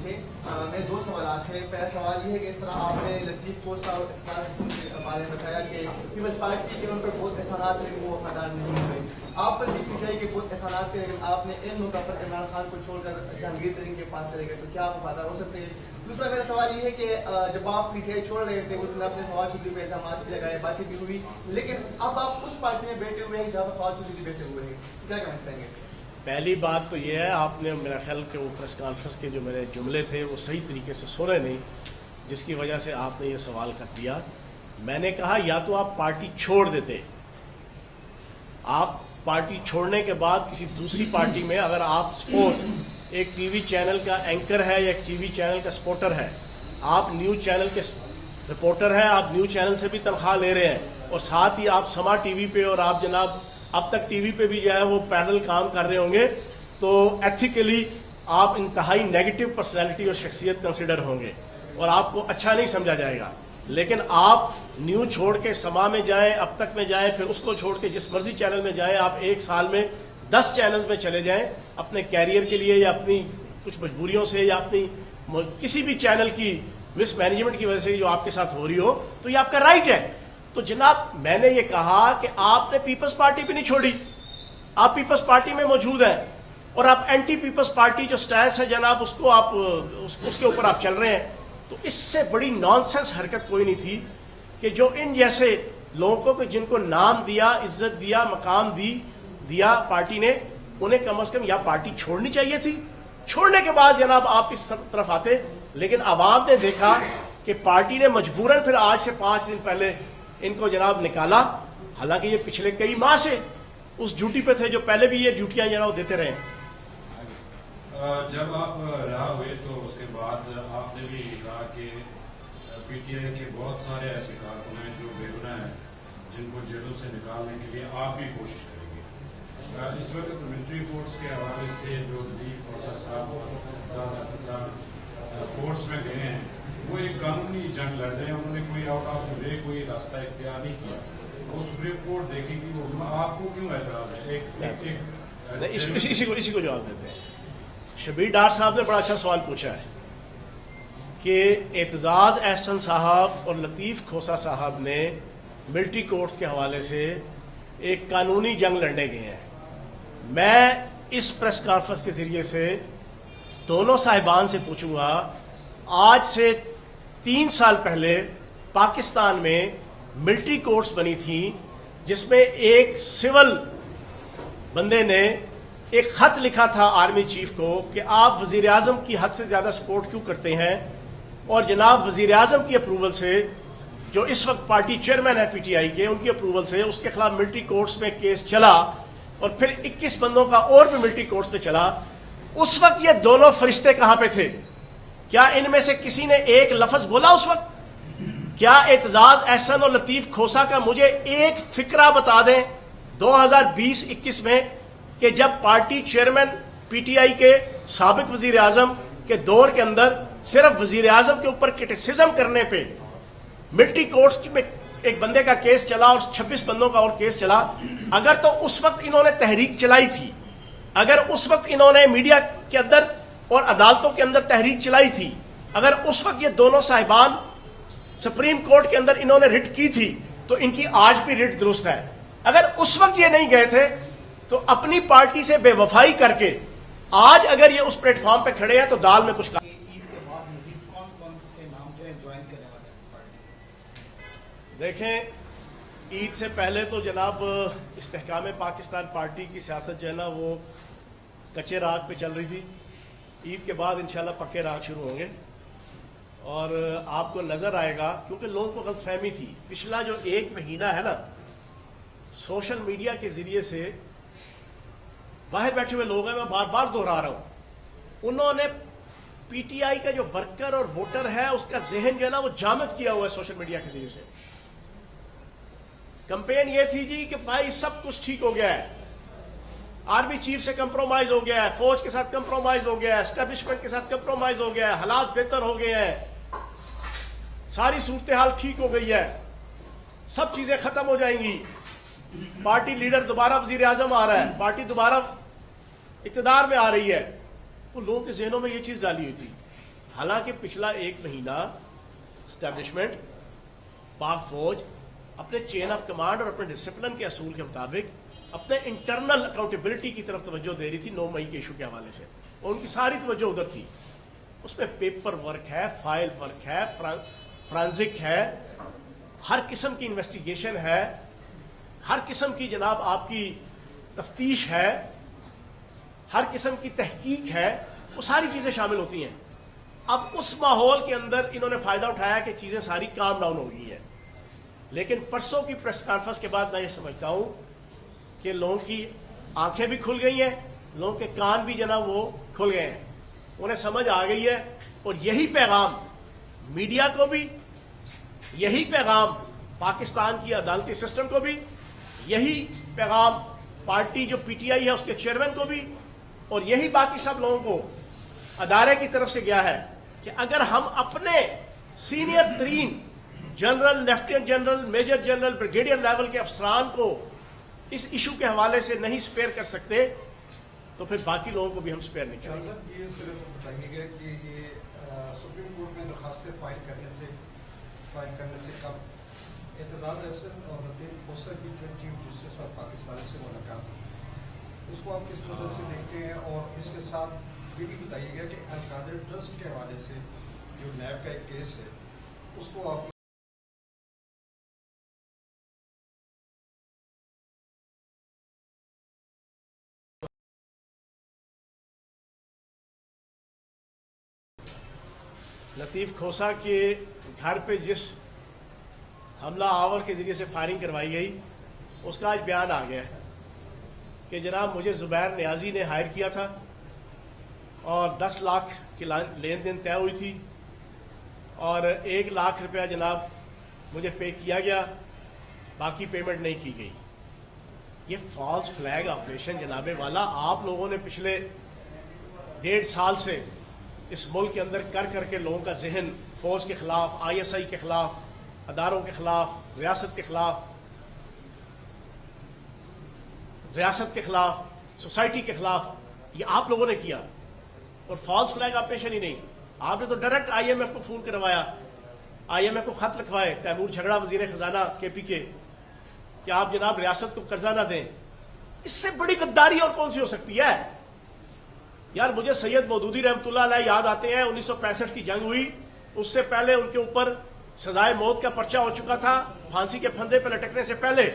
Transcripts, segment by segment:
سے میرے دو سوالات ہیں. پہلا سوال یہ ہے کہ اس طرح آپ نے لطیف کو کے بارے میں بتایا کہ پیپلز پارٹی کے ان پر بہت احسانات ہیں, وہ وفادار نہیں ہوئے. آپ پر بھی پوچھا ہے کہ بہت احسانات تھے لیکن آپ نے ان موقع پر عمران خان کو چھوڑ کر جہانگیر ترین کے پاس چلے گئے, تو کیا آپ وفادار ہو سکتے ہیں؟ دوسرا میرا سوال یہ ہے کہ جب آپ پی ٹی آئی چھوڑ رہے تھے اس میں اپنے فواد چودھری پہ الزامات بھی لگائے, باتیں بھی ہوئی, لیکن اب آپ اس پارٹی میں بیٹھے ہوئے ہیں جہاں پر فواد چودھری بیٹھے ہوئے ہیں, کیا کہنا چاہیں گے؟ پہلی بات تو یہ ہے, آپ نے میرا خیال کہ وہ پریس کانفرنس کے جو میرے جملے تھے وہ صحیح طریقے سے سنے نہیں, جس کی وجہ سے آپ نے یہ سوال کر دیا. میں نے کہا یا تو آپ پارٹی چھوڑ دیتے, آپ پارٹی چھوڑنے کے بعد کسی دوسری پارٹی میں, اگر آپ سپوز ایک ٹی وی چینل کا اینکر ہے یا ایک ٹی وی چینل کا سپورٹر ہے, آپ نیوز چینل کے رپورٹر ہیں, آپ نیوز چینل سے بھی تنخواہ لے رہے ہیں, اور ساتھ ہی آپ سما ٹی وی پہ اور آپ جناب اب تک ٹی وی پہ بھی جو ہے وہ پیرل کام کر رہے ہوں گے, تو ایتھیکلی آپ انتہائی نیگیٹو پرسنالٹی اور شخصیت کنسیڈر ہوں گے اور آپ کو اچھا نہیں سمجھا جائے گا. لیکن آپ نیوز چھوڑ کے سما میں جائیں, اب تک میں جائیں, پھر اس کو چھوڑ کے جس مرضی چینل میں جائیں, آپ ایک سال میں 10 چینلز میں چلے جائیں اپنے کیریئر کے لیے یا اپنی کچھ مجبوریوں سے یا اپنی کسی بھی چینل کی مس مینجمنٹ کی وجہ سے جو آپ کے ساتھ ہو رہی ہو, تو یہ آپ کا رائٹ ہے. تو جناب میں نے یہ کہا کہ آپ نے پیپلز پارٹی بھی نہیں چھوڑی, آپ پیپلز پارٹی میں موجود ہیں اور آپ اینٹی پیپلز پارٹی جو سٹیس ہے جناب اس کو آپ اس کے اوپر آپ چل رہے ہیں. تو اس سے بڑی نانسنس حرکت کوئی نہیں تھی کہ جو ان جیسے لوگوں کو جن کو نام دیا, عزت دیا, مقام دیا پارٹی نے, انہیں کم از کم یا پارٹی چھوڑنی چاہیے تھی. چھوڑنے کے بعد جناب آپ اس طرف آتے, لیکن عوام نے دیکھا کہ پارٹی نے مجبوراً پھر آج سے 5 دن پہلے ان کو جناب نکالا, حالانکہ یہ پچھلے کئی ماہ سے اس ڈیوٹی پہ تھے جو پہلے بھی یہ ڈیوٹیاں جناب دیتے رہے. جب آپ رہا ہوئے تو اس کے بعد آپ نے بھی کہا کہ پی ٹی آئی کے بہت سارے ایسے کارکن ہیں جو بے گناہ ہیں, جن کو جیلوں سے نکالنے کے لیے آپ بھی کوشش کریں گے. اس وقت ملٹری کورٹس کے حوالے سے جو لطیف صاحب کورٹس میں گئے ہیں, وہ ایک قانونی جنگ لڑ رہے ہیں, انہوں نے کوئی آؤٹ آف دا وے کوئی راستہ اختیار نہیں کیا. وہ سپریم کورٹ دیکھے گی, وہ آپ کو کیوں اعتراض ہے؟ اسی کو جواب دیتے ہیں. شبیر ڈار صاحب نے بڑا اچھا سوال پوچھا ہے کہ اعتزاز احسن صاحب اور لطیف کھوسا صاحب نے ملٹری کورٹس کے حوالے سے ایک قانونی جنگ لڑنے گئے ہیں. میں اس پریس کانفرنس کے ذریعے سے دونوں صاحبان سے پوچھوں گا, آج سے 3 سال پہلے پاکستان میں ملٹری کورٹس بنی تھیں جس میں ایک سول بندے نے ایک خط لکھا تھا آرمی چیف کو کہ آپ وزیر اعظم کی حد سے زیادہ سپورٹ کیوں کرتے ہیں, اور جناب وزیر اعظم کی اپروول سے, جو اس وقت پارٹی چیئرمین ہے پی ٹی آئی کے, ان کی اپروول سے اس کے خلاف ملٹری کورٹس میں کیس چلا, اور پھر 21 بندوں کا اور بھی ملٹری کورٹس میں چلا. اس وقت یہ دونوں فرشتے کہاں پہ تھے؟ کیا ان میں سے کسی نے ایک لفظ بولا اس وقت؟ کیا اعتزاز احسن اور لطیف کھوسا کا مجھے ایک فقرہ بتا دیں 2020-21 میں کہ جب party chairman P T I کے سابق وزیر اعظم کے دور کے اندر صرف وزیر اعظم کے اوپر کرٹیسزم کرنے پہ ملٹری کورٹس میں ایک بندے کا کیس چلا اور 26 بندوں کا اور کیس چلا. اگر تو اس وقت انہوں نے تحریک چلائی تھی, اگر اس وقت انہوں نے میڈیا کے اندر اور عدالتوں کے اندر تحریک چلائی تھی, اگر اس وقت یہ دونوں صاحبان سپریم کورٹ کے اندر انہوں نے رٹ کی تھی, تو ان کی آج بھی رٹ درست ہے. اگر اس وقت یہ نہیں گئے تھے تو اپنی پارٹی سے بے وفائی کر کے آج اگر یہ اس پلیٹ فارم پہ کھڑے ہیں تو دال میں کچھ دیکھیں. عید سے پہلے تو جناب استحکام پاکستان پارٹی کی سیاست جو ہے نا وہ کچے راگ پہ چل رہی تھی. عید کے بعد انشاءاللہ پکے راگ شروع ہوں گے اور آپ کو نظر آئے گا, کیونکہ لوگوں کو غلط فہمی تھی. پچھلا جو 1 مہینہ ہے نا, سوشل میڈیا کے ذریعے سے باہر بیٹھے ہوئے لوگ ہیں, میں بار بار دہرا رہا ہوں, انہوں نے پی ٹی آئی کا جو ورکر اور ووٹر ہے اس کا ذہن جو ہے نا وہ جامد کیا ہوا ہے سوشل میڈیا کے ذریعے سے. کمپین یہ تھی جی کہ بھائی سب کچھ ٹھیک ہو گیا ہے, آرمی چیف سے کمپرومائز ہو گیا ہے, فوج کے ساتھ کمپرومائز ہو گیا ہے, اسٹیبلشمنٹ کے ساتھ کمپرومائز ہو گیا ہے, حالات بہتر ہو گئے ہیں, ساری صورتحال ٹھیک ہو گئی ہے, سب چیزیں ختم ہو جائیں گی, پارٹی لیڈر دوبارہ وزیر اعظم آ رہا ہے, پارٹی دوبارہ اقتدار میں آ رئی ہے. وہ لوگوں کے ذہنوں میں یہ چیز ڈالی ہوئی تھی. حالانکہ پچھلا 1 مہینہ اسٹیبلشمنٹ پاک فوج اپنے چین آف کمانڈ اور اپنے ڈسپلن کے اصول کے مطابق اپنے انٹرنل اکاؤنٹیبلٹی کی طرف توجہ دے رہی تھی 9 مئی کے ایشو کے حوالے سے، اور ان کی ساری توجہ ادھر تھی. اس میں پیپر ورک ہے، فائل ورک ہے، فرانزک ہے، ہر قسم کی انویسٹیگیشن ہے، ہر قسم کی جناب آپ کی تفتیش ہے، ہر قسم کی تحقیق ہے، وہ ساری چیزیں شامل ہوتی ہیں. اب اس ماحول کے اندر انہوں نے فائدہ اٹھایا کہ چیزیں ساری کام ڈاؤن ہو گئی ہیں. لیکن پرسوں کی پریس کانفرنس کے بعد میں یہ سمجھتا ہوں کہ لوگوں کی آنکھیں بھی کھل گئی ہیں، لوگوں کے کان بھی جناب وہ کھل گئے ہیں، انہیں سمجھ آ گئی ہے. اور یہی پیغام میڈیا کو بھی، یہی پیغام پاکستان کی عدالتی سسٹم کو بھی، یہی پیغام پارٹی جو پی ٹی آئی ہے اس کے چیئرمین کو بھی، اور یہی باقی سب لوگوں کو ادارے کی طرف سے گیا ہے کہ اگر ہم اپنے سینئر ترین general, lieutenant general, major general, brigadier level کے افسران کو اس ایشو کے حوالے سے نہیں سپیئر کر سکتے تو پھر باقی لوگوں کو بھی ہم سپیئر نہیں کریں گے. یہ صرف بتائیے گا کہ یہ سپریم کورٹ میں درخواستیں فائل کرنے سے کب اعتزاز احسن اور لطیف خوسا کی جو چیف جسٹس اور پاکستان سے ملاقات ہوئی، اس کو آپ کس نظر سے دیکھتے ہیں؟ اور اس کے ساتھ یہ بھی بتائیے گا کہ القادر ٹرسٹ کے حوالے سے جو نیب کا ایک کیس ہے اس کو آپ لطیف کھوسا کے گھر پہ جس حملہ آور کے ذریعے سے فائرنگ کروائی گئی اس کا آج بیان آ گیا ہے کہ جناب مجھے زبیر نیازی نے ہائر کیا تھا اور 10 لاکھ کی لین دین طے ہوئی تھی اور 1 لاکھ روپیہ جناب مجھے پے کیا گیا، باقی پیمنٹ نہیں کی گئی. یہ فالس فلیگ آپریشن جناب والا آپ لوگوں نے پچھلے 1.5 سال سے اس ملک کے اندر کر کے لوگوں کا ذہن فوج کے خلاف، ISI کے خلاف، اداروں کے خلاف، ریاست کے خلاف، سوسائٹی کے خلاف، یہ آپ لوگوں نے کیا. اور فالس فلیگ آپریشن ہی نہیں، آپ نے تو ڈائریکٹ IMF کو فون کروایا، IMF کو خط لکھوائے، تیمور جھگڑا وزیر خزانہ KP کے، کہ آپ جناب ریاست کو قرضہ نہ دیں. اس سے بڑی غداری اور کون سی ہو سکتی ہے؟ یار مجھے سید مودودی رحمۃ اللہ علیہ یاد آتے ہیں. 1965 کی جنگ ہوئی، اس سے پہلے ان کے اوپر سزائے موت کا پرچہ ہو چکا تھا. پھانسی کے پھندے پہ لٹکنے سے پہلے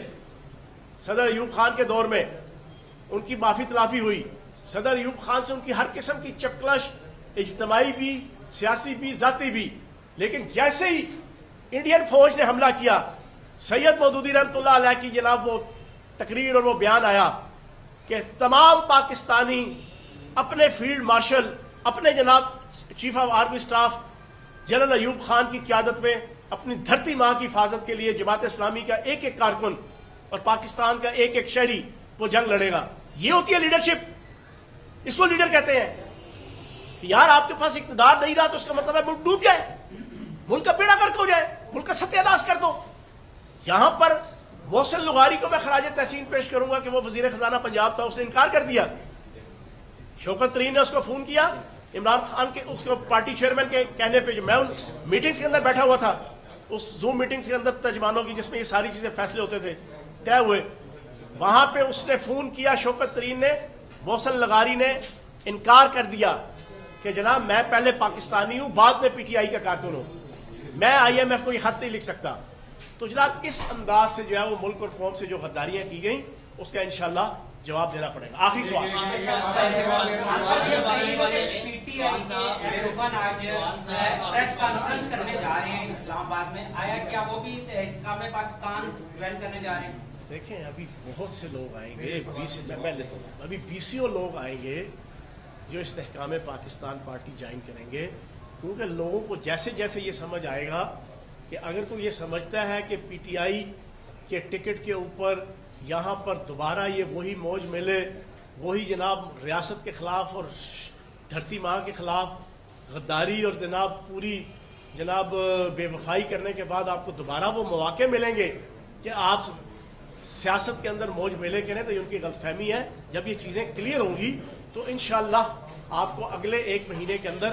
صدر ایوب خان کے دور میں ان کی معافی تلافی ہوئی. صدر ایوب خان سے ان کی ہر قسم کی چپکلش، اجتماعی بھی، سیاسی بھی، ذاتی بھی. لیکن جیسے ہی انڈین فوج نے حملہ کیا، سید مودودی رحمۃ اللہ علیہ کی جناب وہ تقریر اور وہ بیان آیا کہ تمام پاکستانی اپنے فیلڈ مارشل، اپنے جناب chief of army staff general Ayub Khan کی قیادت میں اپنی دھرتی ماں کی حفاظت کے لیے جماعت اسلامی کا ایک ایک کارکن اور پاکستان کا ایک ایک شہری وہ جنگ لڑے گا. یہ ہوتی ہے لیڈرشپ. اس کو لیڈر کہتے ہیں. کہ یار آپ کے پاس اقتدار نہیں رہا تو اس کا مطلب ہے ملک ڈوب جائے، ملک کا بیڑا غرق ہو جائے، ملک کا ستیہ ناش کر دو. یہاں پر محسن لغاری کو میں خراج تحسین پیش کروں گا کہ وہ وزیر خزانہ پنجاب تھا، اس نے انکار کر دیا. شوکت ترین نے اس کو فون کیا، عمران خان کے اس کو پارٹی چیئرمین کے کہنے پہ، جو میں ان میٹنگز کے اندر بیٹھا ہوا تھا، اس زوم میٹنگز کے اندر ترجمانوں کی جس میں یہ ساری چیزیں فیصلے ہوتے تھے طے ہوئے، وہاں پہ اس نے فون کیا شوکت ترین نے. محسن لغاری نے انکار کر دیا کہ جناب میں پہلے پاکستانی ہوں، بعد میں PTI کا کارکن ہوں، میں IMF کو یہ خط نہیں لکھ سکتا. تو جناب اس انداز سے جو ہے وہ ملک اور قوم سے جو غداریاں کی گئیں اس کا انشاءاللہ جواب دینا پڑے گا. آخری سوال. پریس کانفرنس کرنے جا رہے ہیں اسلام آباد میں، آیا کیا وہ بھی استحکام پاکستان جوائن کرنے جا رہے ہیں؟ دیکھیں ابھی بہت سے لوگ آئیں گے، ابھی 20 لوگ آئیں گے جو استحکام پاکستان پارٹی جوائن کریں گے. کیونکہ لوگوں کو جیسے جیسے یہ سمجھ آئے گا کہ اگر کوئی یہ سمجھتا ہے کہ PTI کے ٹکٹ کے اوپر یہاں پر دوبارہ یہ وہی موج ملے، وہی جناب ریاست کے خلاف اور دھرتی ماں کے خلاف غداری اور جناب پوری جناب بے وفائی کرنے کے بعد آپ کو دوبارہ وہ مواقع ملیں گے کہ آپ سیاست کے اندر موج میلے کریں، تو یہ ان کی غلط فہمی ہے. جب یہ چیزیں کلیئر ہوں گی تو انشاءاللہ آپ کو اگلے 1 مہینے کے اندر